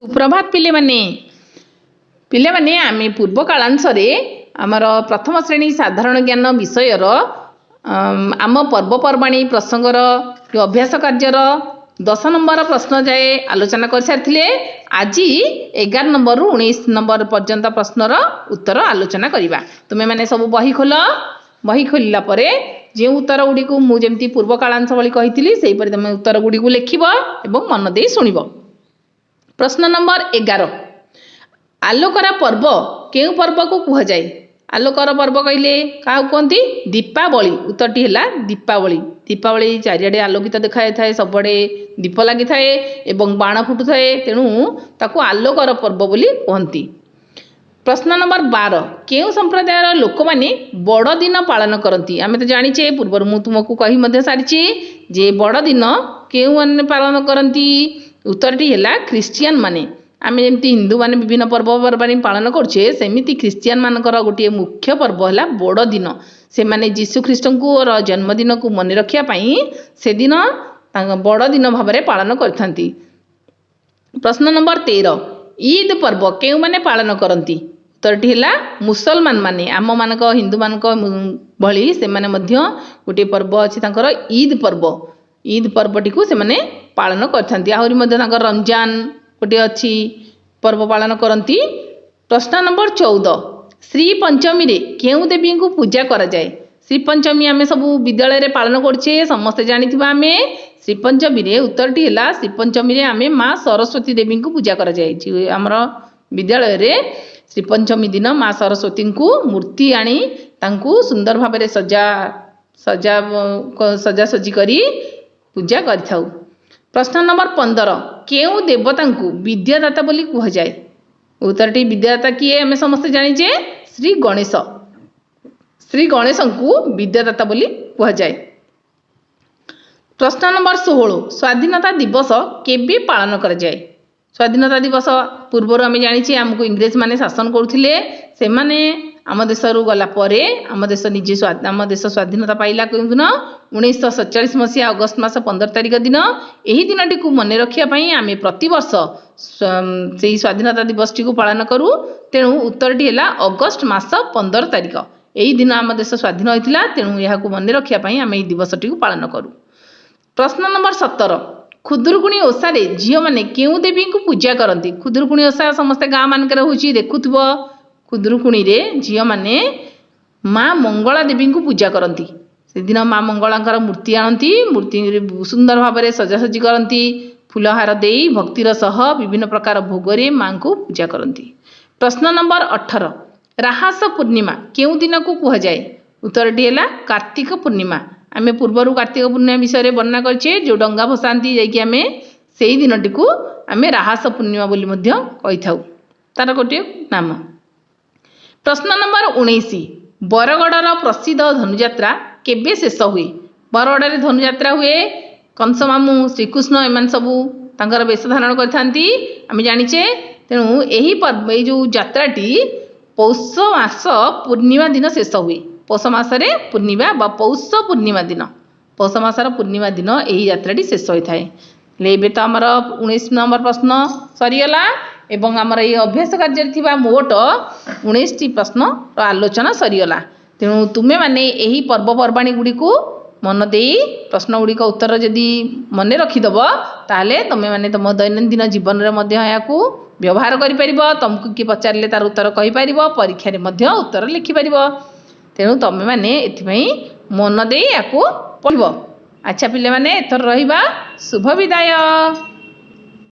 सुप्रभात पिले माने आमे पूर्व कालांशरे आमर प्रथम श्रेणी साधारण ज्ञान विषयर आम पर्वपर्वाणी प्रसंगर अभ्यास कार्यर 10 नंबर प्रश्न जाए आलोचना कर सारी आज 11 नंबर रु 19 नंबर पर्यंत प्रश्नर उत्तर आलोचना करवा। तुम्हें मैंने सब बही खोल, बही खोलला परे जे उत्तर गुड़ी को मुझे पूर्व कालांश भली कही से तुम उत्तर गुड़ी को लिखब और मन दे शुणव। प्रश्न नंबर 11 आलोकर पर्व केउ पर्व को कह जाए? आलोकर पर्व कहले क्या कहती? दीपावली। उत्तरटी है दीपावली। दीपावली चारिआडे आलोकित देखा थाए, सबड़े दीप लगी थाए एवं बाण फुटु थाए, तेणु ताकू आलोकर पर्व बोली कहती। प्रश्न नंबर 12 केउ संप्रदायर लोक माने बड़ दिन पालन करती? आमे तो जानिचे पूर्व मु तुमको कही सारी जे बड़ दिन केउ माने पालन करती। उत्तरटी है ख्रिस्टियन माने। आमे जमती हिंदू माने विभिन्न पर्वपर्वाणी पालन करछे, सेमिति ख्रिस्टियन मानकर गोटे मुख्य पर्व है बड़ दिन। से माने जीशु ख्रीष्ट को जन्मदिन को मन रखिया पई से दिन बड़ दिन भाव में पालन करथांती। प्रश्न नंबर 13 ईद पर्व केउ माने पालन करती? उत्तरटी है मुसलमान माने। आम मानक हिंदू मानक भली से माने मध्य गोटे पर्व अछि तांकर ईद पर्व। ईद पर्वटी को से माने पालन करथांती। आहुरी मध्य तांकर रमजान गोटे अच्छी पर्व पालन करती। प्रश्न नंबर 14 श्री पंचमी रे केउ देवी को पूजा करा जाए? श्री पंचमी आमे सब विद्यालय रे पालन करछे, समस्त जानिथिबा आमे श्री पंचमी रे। उत्तरटी है श्री पंचमी रे आमे माँ सरस्वती देवी को पूजा करा जाए। हमर विद्यालय रे श्री पंचमी दिन माँ सरस्वती को मूर्ति आनी तांकू सुंदर भाव में सजासजी करी पूजा करिथाउ। प्रश्न नंबर 15 केउ देवता को विद्यादाता बोली कह जाए? उत्तरटी विद्यादाता किए आमे समस्त जानिचे श्री गणेश। श्री गणेश को विद्यादाता बोली कह जाए। प्रश्न नंबर 16 स्वाधीनता दिवस केबे पालन कर जाए? स्वाधीनता दिवस पूर्वर आमे जानिचे हमको इंग्रेज माने शासन करथिले, से माने आम देश रु गला परे आम देश निजे आम देश स्वाधीनता पाइला केउ दिन 1947 मसीहा अगस्त मास 15 तारिख दिन। यही दिनटी को मन रखिया पई आमे प्रति वर्ष से स्वाधीनता दिवस टी को पालन करू। तेणु उत्तरटी है अगस्त मास 15 तारिख। यही दिन आम देश स्वाधीन होइतिला, तेणु यहा को मन रखिया पई आमे एही दिवस टी को पालन करू। प्रश्न नंबर 17 खुदुरकुणी ओषा रे झियो माने केउ देवी को पूजा करती? खुदुरकुणी ओषा समस्त गाँ मानकर होची देखुथबो। खुदुरकुणी रे झियो माने माँ मंगला देवी को पूजा करती। से दिन माँ मंगलांकर मूर्ति आनती, मूर्ति सुंदर भाव में सजासजी करती, फूलहार देई भक्तिर सह विभिन्न प्रकार भोगरे माँ को पूजा करती। प्रश्न नंबर 18 राहास पूर्णिमा केउ दिन को कह जाए? उत्तरटी है कार्तिक पूर्णिमा। आमे पूर्वर कार्तिक पूर्णिमा विषय में वर्णना करछे, जो डंगा भसाती जाइए आमे सेही दिनटी को आमे राहास पूर्णिमा बोली मध्य कहिथाउ, तार गोटे नाम। प्रश्न नंबर 19 बरगड़र प्रसिद्ध धनुयात्रा केबे शेष हुए? बरगड़ धनुयात्रा हुए कंस मामू श्रीकृष्ण एमान सबू तांकर वेश धारण करथांती आमे जानिचे। तेणु यही पर्व जो यात्राटी पौष मास पूर्णिमा दिन शेष हुए। पौष मासरे पूर्णिमा बा पौष पूर्णिमा दिन, पौष मासर पूर्णिमा दिन यही यात्राटी शेष होता है। एबे तो आमर 19 नंबर प्रश्न सरीगला एवं आमर ये अभ्यास कार्य थिबा मोट 19 टी प्रश्न आलोचना सरीगला। तेणु तुम्हें माने यही पर्वपर्वाणी गुड़ी को मन दे प्रश्न गुड़ी का उत्तर जदि मन रखिदब ताहले तमें माने तुम दैनंदिन जीवन में व्यवहार कर तुमको किए पचारे तार उत्तर कहीपर, परीक्षा रे उत्तर लिखिपर। तेणु तुम्हें माने एथिपई मन दे या पढ़ब। अच्छा पिले माने एथर रहिबा शुभ विदाय।